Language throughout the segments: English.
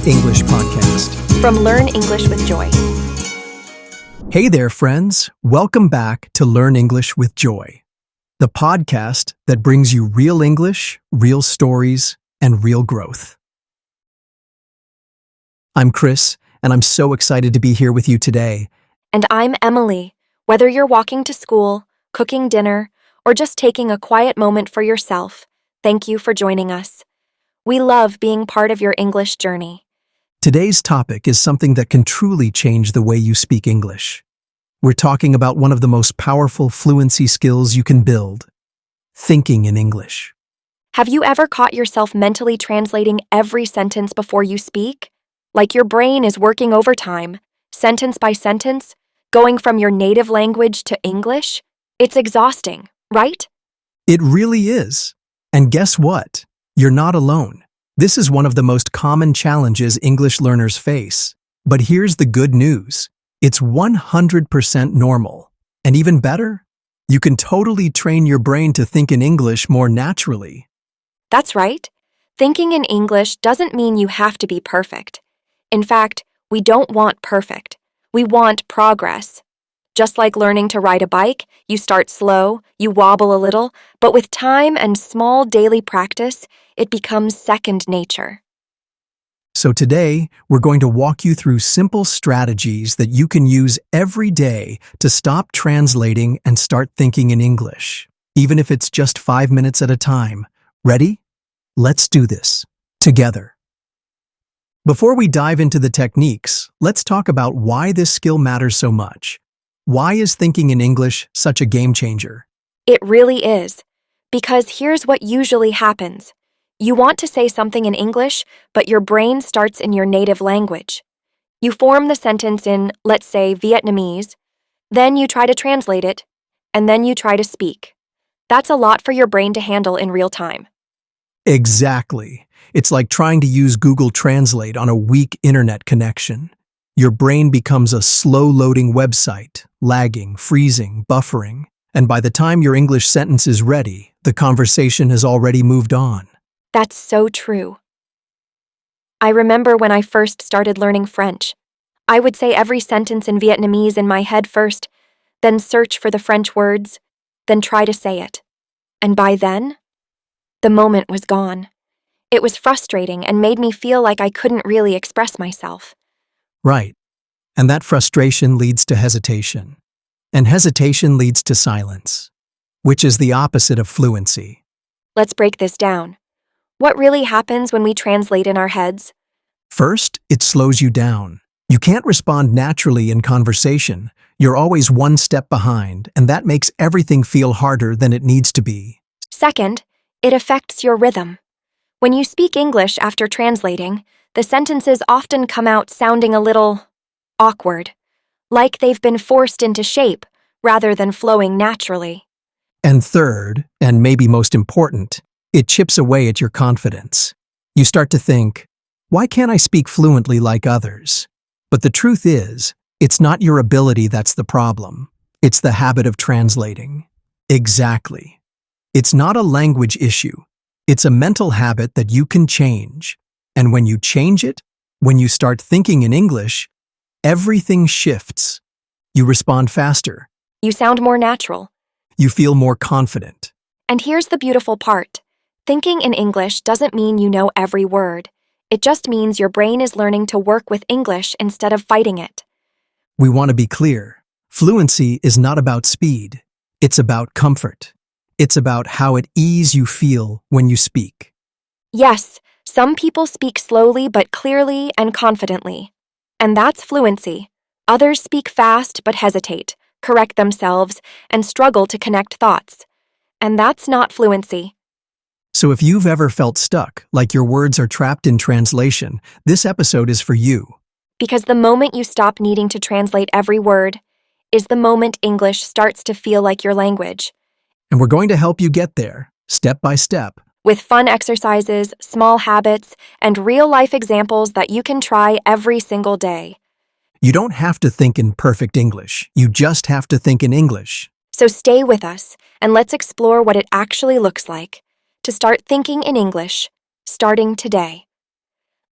English podcast. From Learn English with Joy. Hey there, friends. Welcome back to Learn English with Joy, the podcast that brings you real English, real stories, and real growth. I'm Chris, and I'm so excited to be here with you today. And I'm Emily. Whether you're walking to school, cooking dinner, or just taking a quiet moment for yourself, thank you for joining us. We love being part of your English journey. Today's topic is something that can truly change the way you speak English. We're talking about one of the most powerful fluency skills you can build: thinking in English. Have you ever caught yourself mentally translating every sentence before you speak? Like your brain is working overtime, sentence by sentence, going from your native language to English? It's exhausting, right? It really is. And guess what? You're not alone. This is one of the most common challenges English learners face. But here's the good news. It's 100% normal. And even better, you can totally train your brain to think in English more naturally. That's right. Thinking in English doesn't mean you have to be perfect. In fact, we don't want perfect. We want progress. Just like learning to ride a bike, you start slow, you wobble a little, but with time and small daily practice, it becomes second nature. So today, we're going to walk you through simple strategies that you can use every day to stop translating and start thinking in English, even if it's just 5 minutes at a time. Ready? Let's do this together. Before we dive into the techniques, let's talk about why this skill matters so much. Why is thinking in English such a game changer? It really is. Because here's what usually happens. You want to say something in English, but your brain starts in your native language. You form the sentence in, let's say, Vietnamese, then you try to translate it, and then you try to speak. That's a lot for your brain to handle in real time. Exactly. It's like trying to use Google Translate on a weak internet connection. Your brain becomes a slow-loading website, lagging, freezing, buffering, and by the time your English sentence is ready, the conversation has already moved on. That's so true. I remember when I first started learning French. I would say every sentence in Vietnamese in my head first, then search for the French words, then try to say it. And by then, the moment was gone. It was frustrating and made me feel like I couldn't really express myself. Right. And that frustration leads to hesitation. And hesitation leads to silence, which is the opposite of fluency. Let's break this down. What really happens when we translate in our heads? First, it slows you down. You can't respond naturally in conversation. You're always one step behind, and that makes everything feel harder than it needs to be. Second, it affects your rhythm. When you speak English after translating, the sentences often come out sounding a little awkward, like they've been forced into shape rather than flowing naturally. And third, and maybe most important, it chips away at your confidence. You start to think, why can't I speak fluently like others? But the truth is, it's not your ability that's the problem. It's the habit of translating. Exactly. It's not a language issue. It's a mental habit that you can change. And when you change it, when you start thinking in English, everything shifts. You respond faster. You sound more natural. You feel more confident. And here's the beautiful part. Thinking in English doesn't mean you know every word. It just means your brain is learning to work with English instead of fighting it. We want to be clear. Fluency is not about speed. It's about comfort. It's about how at ease you feel when you speak. Yes, some people speak slowly but clearly and confidently. And that's fluency. Others speak fast but hesitate, correct themselves, and struggle to connect thoughts. And that's not fluency. So if you've ever felt stuck, like your words are trapped in translation, this episode is for you. Because the moment you stop needing to translate every word is the moment English starts to feel like your language. And we're going to help you get there, step by step. With fun exercises, small habits, and real-life examples that you can try every single day. You don't have to think in perfect English. You just have to think in English. So stay with us, and let's explore what it actually looks like to start thinking in English, starting today.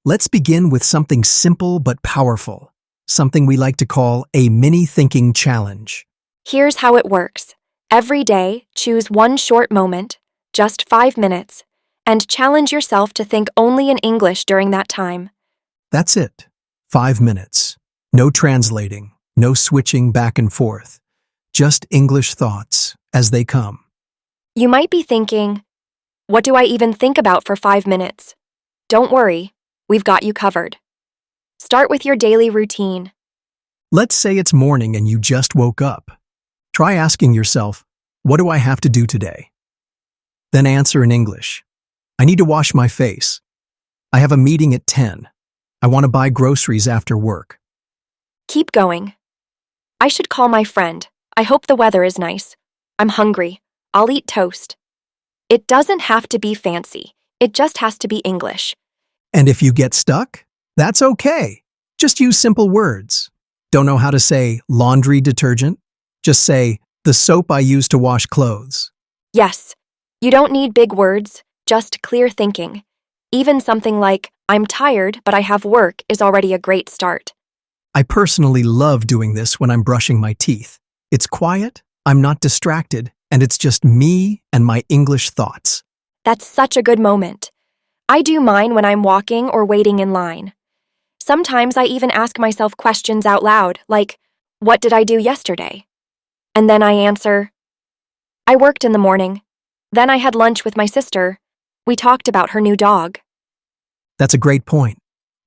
Let's begin with something simple but powerful, something we like to call a mini thinking challenge. Here's how it works. Every day, choose one short moment, just 5 minutes, and challenge yourself to think only in English during that time. That's it. 5 minutes. No translating, no switching back and forth. Just English thoughts as they come. You might be thinking, what do I even think about for 5 minutes? Don't worry, we've got you covered. Start with your daily routine. Let's say it's morning and you just woke up. Try asking yourself, what do I have to do today? Then answer in English. I need to wash my face. I have a meeting at 10. I want to buy groceries after work. Keep going. I should call my friend. I hope the weather is nice. I'm hungry. I'll eat toast. It doesn't have to be fancy. It just has to be English. And if you get stuck, that's okay. Just use simple words. Don't know how to say laundry detergent? Just say, the soap I use to wash clothes. Yes, you don't need big words, just clear thinking. Even something like, I'm tired, but I have work is already a great start. I personally love doing this when I'm brushing my teeth. It's quiet, I'm not distracted, and it's just me and my English thoughts. That's such a good moment. I do mine when I'm walking or waiting in line. Sometimes I even ask myself questions out loud, like, what did I do yesterday? And then I answer, I worked in the morning. Then I had lunch with my sister. We talked about her new dog. That's a great point.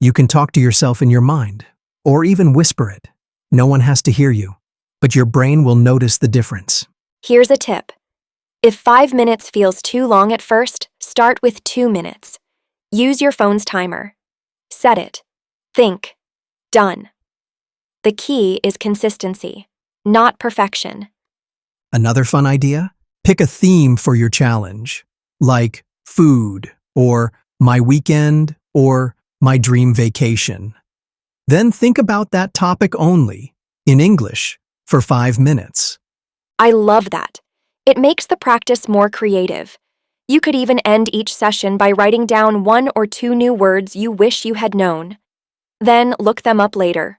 You can talk to yourself in your mind, or even whisper it. No one has to hear you, but your brain will notice the difference. Here's a tip. If 5 minutes feels too long at first, start with 2 minutes. Use your phone's timer. Set it. Think. Done. The key is consistency, not perfection. Another fun idea? Pick a theme for your challenge, like food, or my weekend, or my dream vacation. Then think about that topic only, in English, for 5 minutes. I love that. It makes the practice more creative. You could even end each session by writing down 1 or 2 new words you wish you had known. Then look them up later.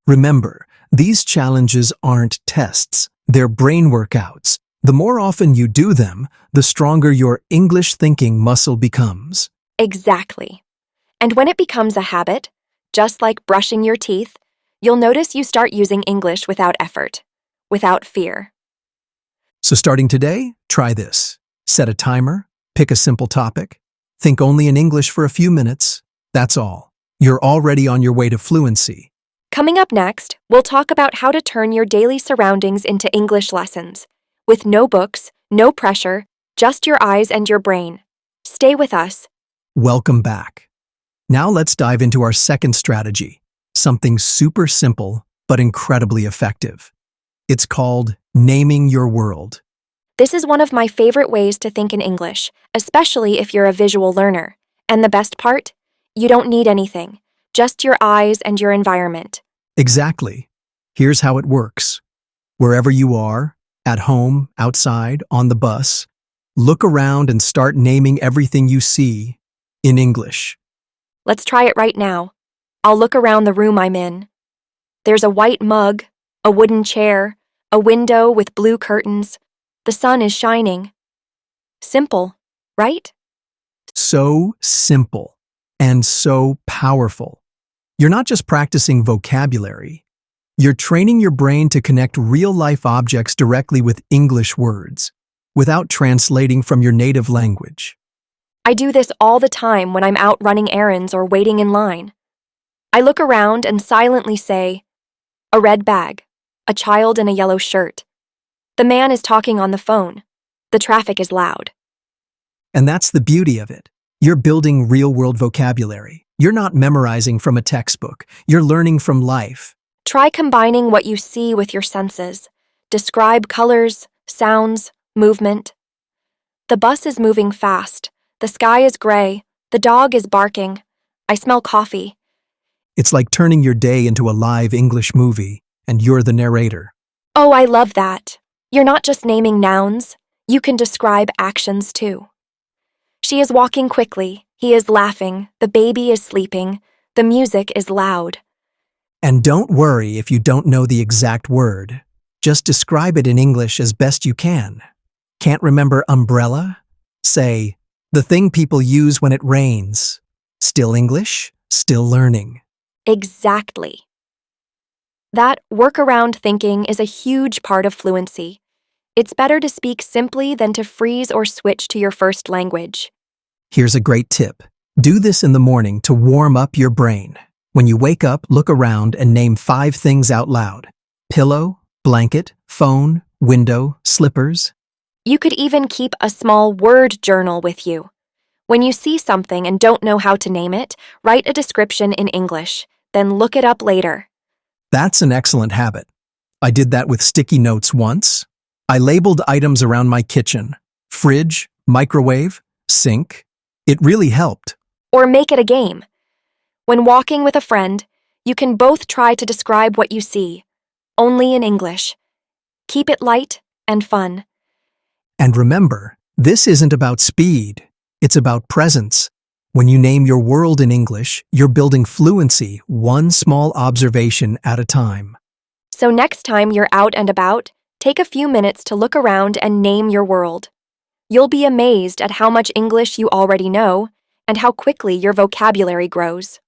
Remember, these challenges aren't tests, they're brain workouts. The more often you do them, the stronger your English thinking muscle becomes. Exactly. And when it becomes a habit, just like brushing your teeth, you'll notice you start using English without effort, without fear. So starting today, try this. Set a timer, pick a simple topic, think only in English for a few minutes. That's all. You're already on your way to fluency. Coming up next, we'll talk about how to turn your daily surroundings into English lessons, with no books, no pressure, just your eyes and your brain. Stay with us. Welcome back. Now let's dive into our second strategy, something super simple but incredibly effective. It's called naming your world. This is one of my favorite ways to think in English, especially if you're a visual learner. And the best part? You don't need anything, just your eyes and your environment. Exactly. Here's how it works. Wherever you are, at home, outside, on the bus, look around and start naming everything you see in English. Let's try it right now. I'll look around the room I'm in. There's a white mug, a wooden chair, a window with blue curtains. The sun is shining. Simple, right? So simple and so powerful. You're not just practicing vocabulary. You're training your brain to connect real-life objects directly with English words, without translating from your native language. I do this all the time when I'm out running errands or waiting in line. I look around and silently say, a red bag, a child in a yellow shirt. The man is talking on the phone. The traffic is loud. And that's the beauty of it. You're building real-world vocabulary. You're not memorizing from a textbook. You're learning from life. Try combining what you see with your senses. Describe colors, sounds, movement. The bus is moving fast. The sky is gray. The dog is barking. I smell coffee. It's like turning your day into a live English movie, and you're the narrator. Oh, I love that. You're not just naming nouns. You can describe actions too. She is walking quickly. He is laughing, the baby is sleeping, the music is loud. And don't worry if you don't know the exact word. Just describe it in English as best you can. Can't remember umbrella? Say, the thing people use when it rains. Still English? Still learning. Exactly. That workaround thinking is a huge part of fluency. It's better to speak simply than to freeze or switch to your first language. Here's a great tip. Do this in the morning to warm up your brain. When you wake up, look around and name 5 things out loud. Pillow, blanket, phone, window, slippers. You could even keep a small word journal with you. When you see something and don't know how to name it, write a description in English, then look it up later. That's an excellent habit. I did that with sticky notes once. I labeled items around my kitchen. Fridge, microwave, sink. It really helped. Or make it a game. When walking with a friend, you can both try to describe what you see, only in English. Keep it light and fun. And remember, this isn't about speed. It's about presence. When you name your world in English, you're building fluency one small observation at a time. So next time you're out and about, take a few minutes to look around and name your world. You'll be amazed at how much English you already know and how quickly your vocabulary grows.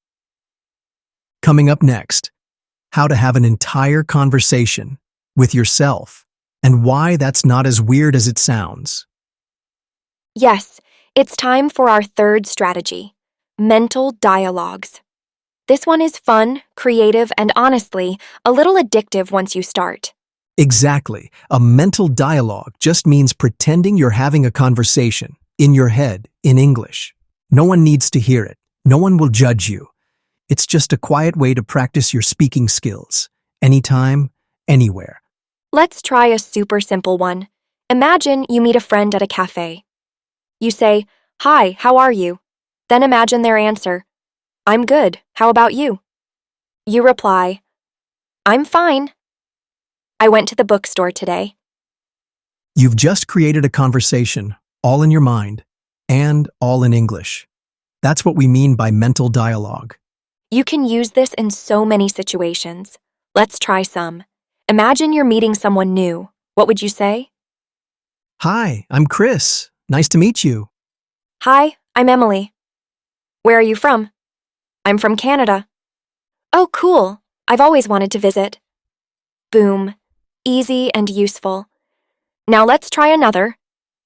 Coming up next, how to have an entire conversation with yourself and why that's not as weird as it sounds. Yes, it's time for our third strategy, mental dialogues. This one is fun, creative, and honestly, a little addictive once you start. Exactly. A mental dialogue just means pretending you're having a conversation in your head in English. No one needs to hear it. No one will judge you. It's just a quiet way to practice your speaking skills. Anytime, anywhere. Let's try a super simple one. Imagine you meet a friend at a cafe. You say, "Hi, how are you?" Then imagine their answer, "I'm good, how about you?" You reply, "I'm fine. I went to the bookstore today." You've just created a conversation, all in your mind, and all in English. That's what we mean by mental dialogue. You can use this in so many situations. Let's try some. Imagine you're meeting someone new. What would you say? Hi, I'm Chris. Nice to meet you. "Hi, I'm Emily." "Where are you from?" "I'm from Canada." "Oh, cool. I've always wanted to visit." Boom. Easy and useful. Now let's try another.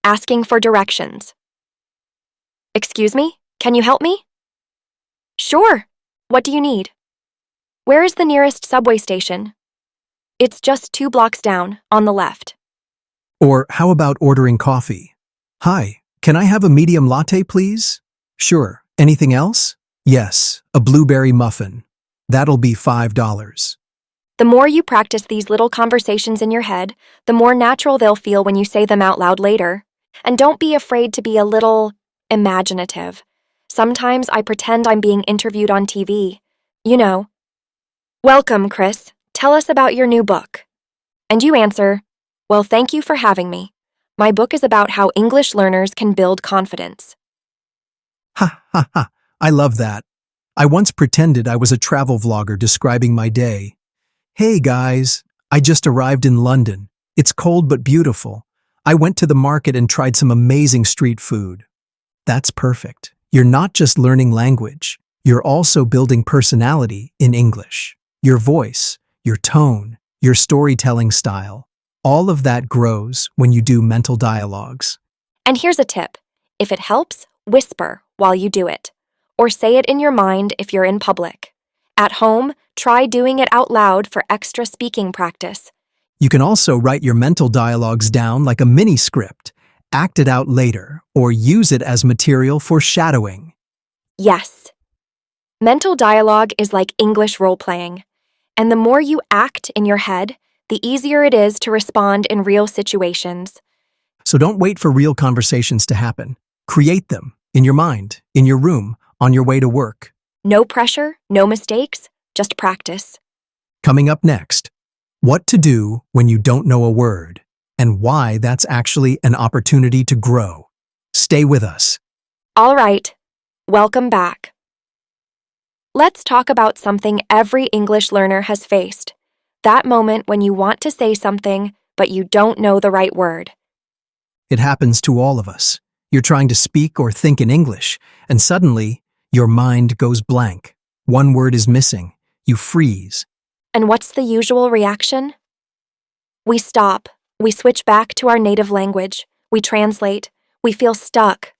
Asking for directions. "Excuse me, can you help me?" "Sure. What do you need?" "Where is the nearest subway station?" "It's just 2 blocks down, on the left." Or how about ordering coffee? Hi, can I have a medium latte, please? Sure. Anything else? Yes, a blueberry muffin. That'll be $5. The more you practice these little conversations in your head, the more natural they'll feel when you say them out loud later. And don't be afraid to be a little imaginative. Sometimes I pretend I'm being interviewed on TV. You know, "Welcome, Chris. Tell us about your new book." And you answer, "Well, thank you for having me. My book is about how English learners can build confidence." Ha ha ha. I love that. I once pretended I was a travel vlogger describing my day. Hey guys, I just arrived in London. It's cold but beautiful. I went to the market and tried some amazing street food. That's perfect. You're not just learning language, you're also building personality in English. Your voice, your tone, your storytelling style, all of that grows when you do mental dialogues. And here's a tip. If it helps, whisper while you do it. Or say it in your mind if you're in public. At home, try doing it out loud for extra speaking practice. You can also write your mental dialogues down like a mini script, act it out later, or use it as material for shadowing. Yes. Mental dialogue is like English role-playing. And the more you act in your head, the easier it is to respond in real situations. So don't wait for real conversations to happen. Create them in your mind, in your room, on your way to work. No pressure, no mistakes, just practice. Coming up next, what to do when you don't know a word and why that's actually an opportunity to grow. Stay with us. All right. Welcome back. Let's talk about something every English learner has faced. That moment when you want to say something, but you don't know the right word. It happens to all of us. You're trying to speak or think in English, and suddenly, your mind goes blank. One word is missing. You freeze. And what's the usual reaction? We stop. We switch back to our native language. We translate. We feel stuck.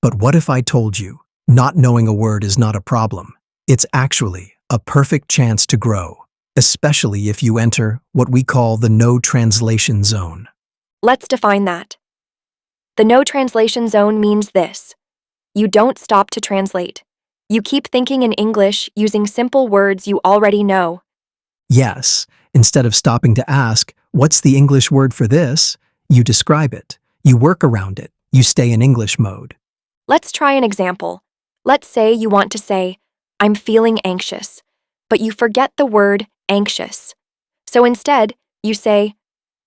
But what if I told you, not knowing a word is not a problem? It's actually a perfect chance to grow, especially if you enter what we call the no translation zone. Let's define that. The no translation zone means this. You don't stop to translate. You keep thinking in English using simple words you already know. Yes, instead of stopping to ask, what's the English word for this? You describe it. You work around it. You stay in English mode. Let's try an example. Let's say you want to say, I'm feeling anxious, but you forget the word anxious. So instead, you say,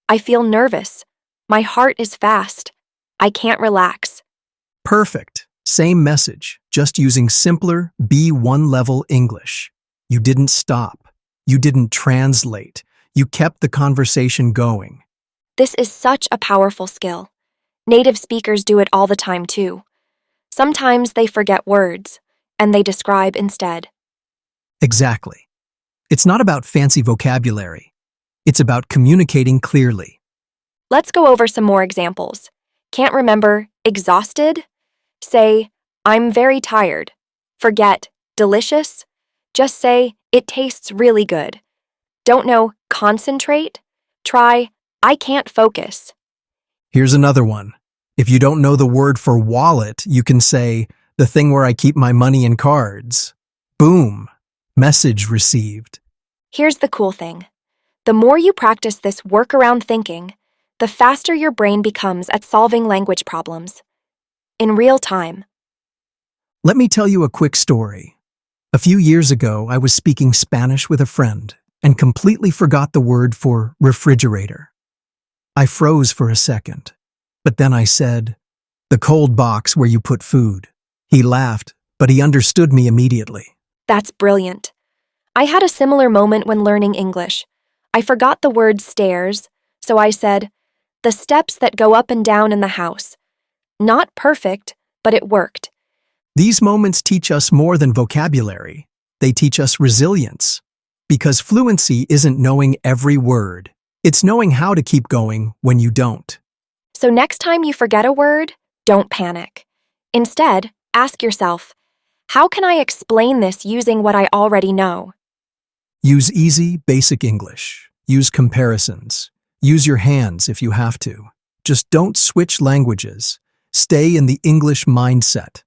I feel nervous. My heart is fast. I can't relax. Perfect. Same message, just using simpler B1 level English. You didn't stop. You didn't translate. You kept the conversation going. This is such a powerful skill. Native speakers do it all the time too. Sometimes they forget words, and they describe instead. Exactly. It's not about fancy vocabulary. It's about communicating clearly. Let's go over some more examples. Can't remember exhausted? Say, I'm very tired. Forget delicious? Just say, it tastes really good. Don't know concentrate? Try, I can't focus. Here's another one. If you don't know the word for wallet, you can say, the thing where I keep my money and cards. Boom. Message received. Here's the cool thing. The more you practice this workaround thinking, the faster your brain becomes at solving language problems. In real time. Let me tell you a quick story. A few years ago, I was speaking Spanish with a friend and completely forgot the word for refrigerator. I froze for a second, but then I said, the cold box where you put food. He laughed, but he understood me immediately. That's brilliant. I had a similar moment when learning English. I forgot the word stairs, so I said, the steps that go up and down in the house. Not perfect, but it worked. These moments teach us more than vocabulary. They teach us resilience. Because fluency isn't knowing every word. It's knowing how to keep going when you don't. So next time you forget a word, don't panic. Instead, ask yourself, how can I explain this using what I already know? Use easy, basic English. Use comparisons. Use your hands if you have to. Just don't switch languages. Stay in the English mindset.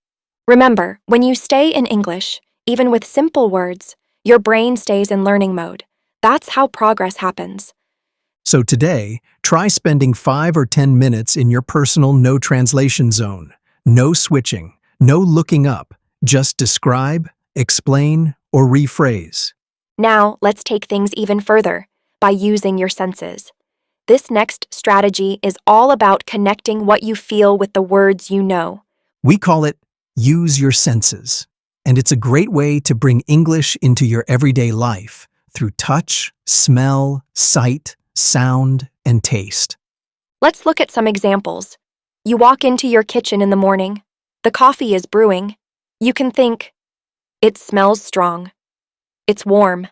Remember, when you stay in English, even with simple words, your brain stays in learning mode. That's how progress happens. So today, try spending 5 or 10 minutes in your personal no translation zone. No switching, no looking up. Just describe, explain, or rephrase. Now, let's take things even further by using your senses. This next strategy is all about connecting what you feel with the words you know. We call it use your senses. And it's a great way to bring English into your everyday life through touch, smell, sight, sound, and taste. Let's look at some examples. You walk into your kitchen in the morning. The coffee is brewing. You can think, it smells strong. It's warm.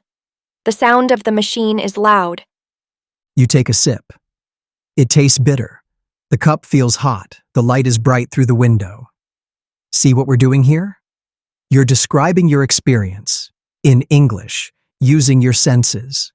The sound of the machine is loud. You take a sip. It tastes bitter. The cup feels hot. The light is bright through the window. See what we're doing here? You're describing your experience in English using your senses.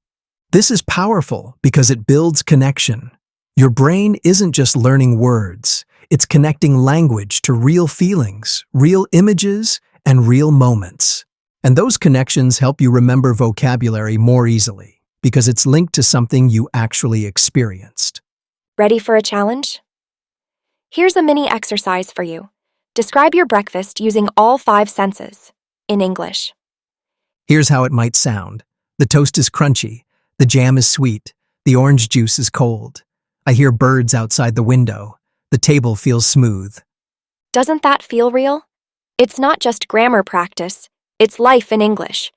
This is powerful because it builds connection. Your brain isn't just learning words. It's connecting language to real feelings, real images, and real moments. And those connections help you remember vocabulary more easily because it's linked to something you actually experienced. Ready for a challenge? Here's a mini exercise for you. Describe your breakfast using all 5 senses in English. Here's how it might sound. The toast is crunchy. The jam is sweet. The orange juice is cold. I hear birds outside the window. The table feels smooth. Doesn't that feel real? It's not just grammar practice, it's life in English.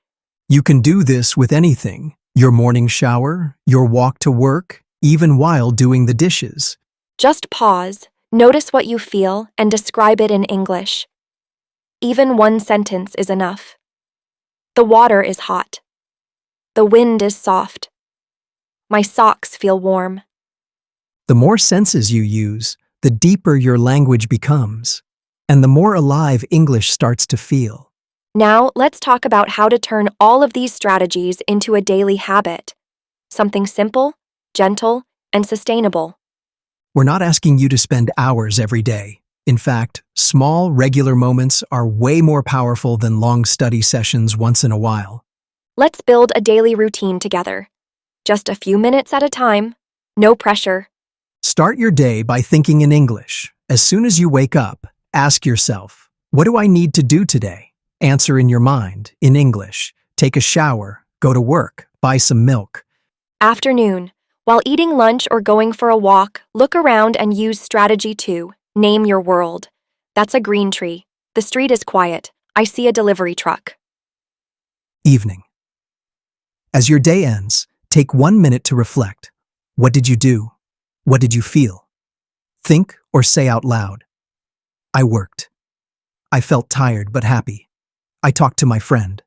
You can do this with anything: your morning shower, your walk to work, even while doing the dishes. Just pause, notice what you feel, and describe it in English. Even one sentence is enough. The water is hot. The wind is soft. My socks feel warm. The more senses you use, the deeper your language becomes, and the more alive English starts to feel. Now, let's talk about how to turn all of these strategies into a daily habit. Something simple, gentle, and sustainable. We're not asking you to spend hours every day. In fact, small, regular moments are way more powerful than long study sessions once in a while. Let's build a daily routine together. Just a few minutes at a time, no pressure. Start your day by thinking in English. As soon as you wake up, ask yourself, what do I need to do today? Answer in your mind, in English. Take a shower, go to work, buy some milk. Afternoon. While eating lunch or going for a walk, look around and use strategy 2. Name your world. That's a green tree. The street is quiet. I see a delivery truck. Evening. As your day ends, take 1 minute to reflect. What did you do? What did you feel? Think or say out loud. I worked. I felt tired but happy. I talked to my friend.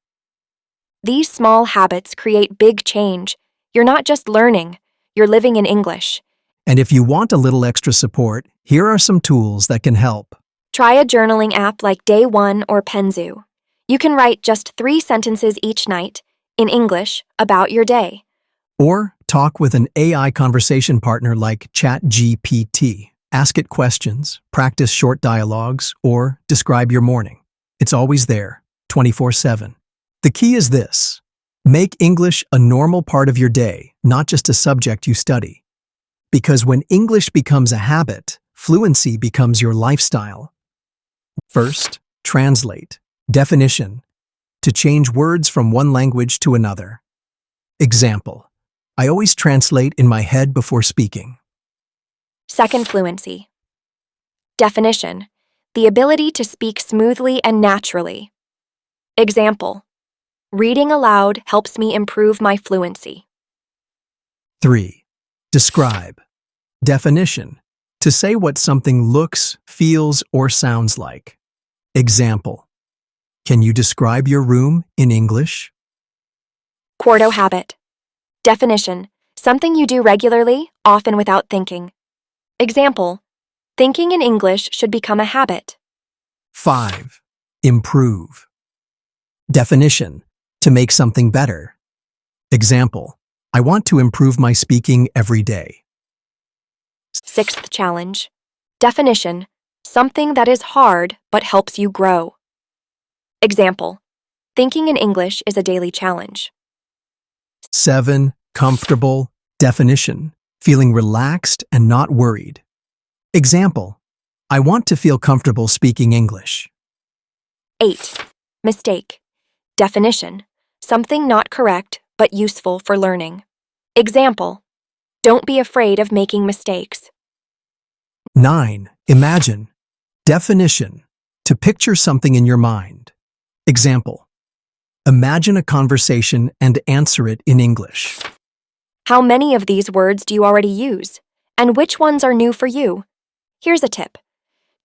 These small habits create big change. You're not just learning, you're living in English. And if you want a little extra support, here are some tools that can help. Try a journaling app like Day One or Penzu. You can write just 3 sentences each night, in English, about your day. Or talk with an AI conversation partner like ChatGPT. Ask it questions, practice short dialogues, or describe your morning. It's always there, 24/7. The key is this: make English a normal part of your day, not just a subject you study. Because when English becomes a habit, fluency becomes your lifestyle. First, translate. Definition: to change words from one language to another. Example: I always translate in my head before speaking. Second, fluency. Definition: the ability to speak smoothly and naturally. Example: reading aloud helps me improve my fluency. 3. Describe. Definition: to say what something looks, feels, or sounds like. Example: can you describe your room in English? Quarto habit. Definition: something you do regularly, often without thinking. Example: thinking in English should become a habit. 5. Improve. Definition: to make something better. Example: I want to improve my speaking every day. Sixth challenge. Definition: something that is hard but helps you grow. Example: thinking in English is a daily challenge. 7. Comfortable. Definition: feeling relaxed and not worried. Example: I want to feel comfortable speaking English. 8. Mistake. Definition: something not correct but useful for learning. Example: don't be afraid of making mistakes. 9. Imagine. Definition: to picture something in your mind. Example: imagine a conversation and answer it in English. How many of these words do you already use? And which ones are new for you? Here's a tip.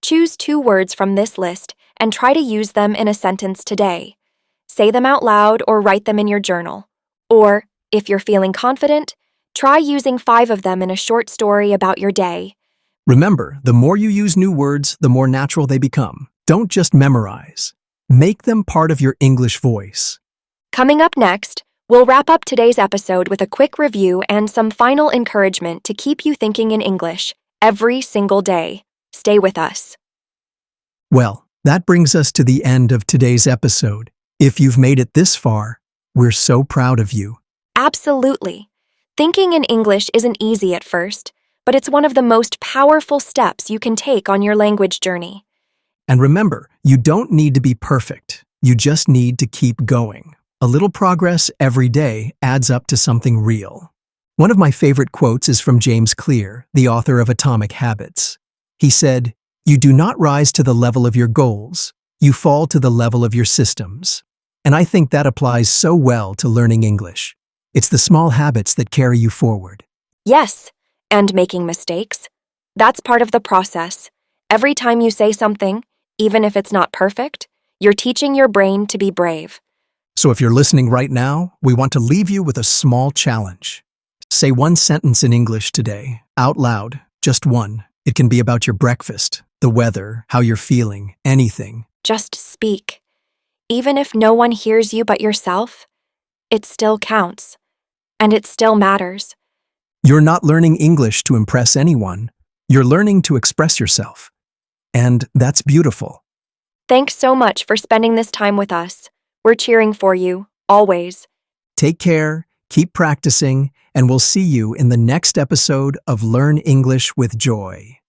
Choose 2 words from this list and try to use them in a sentence today. Say them out loud or write them in your journal. Or, if you're feeling confident, try using 5 of them in a short story about your day. Remember, the more you use new words, the more natural they become. Don't just memorize. Make them part of your English voice. Coming up next, we'll wrap up today's episode with a quick review and some final encouragement to keep you thinking in English every single day. Stay with us. Well, that brings us to the end of today's episode. If you've made it this far, we're so proud of you. Absolutely. Thinking in English isn't easy at first, but it's one of the most powerful steps you can take on your language journey. And remember, you don't need to be perfect. You just need to keep going. A little progress every day adds up to something real. One of my favorite quotes is from James Clear, the author of Atomic Habits. He said, "You do not rise to the level of your goals. You fall to the level of your systems. And I think that applies so well to learning English. It's the small habits that carry you forward. Yes, and making mistakes. That's part of the process. Every time you say something, even if it's not perfect, you're teaching your brain to be brave. So if you're listening right now, we want to leave you with a small challenge. Say one sentence in English today, out loud, just one. It can be about your breakfast, the weather, how you're feeling, anything. Just speak. Even if no one hears you but yourself, it still counts. And it still matters. You're not learning English to impress anyone. You're learning to express yourself. And that's beautiful. Thanks so much for spending this time with us. We're cheering for you, always. Take care, keep practicing, and we'll see you in the next episode of Learn English with Joy.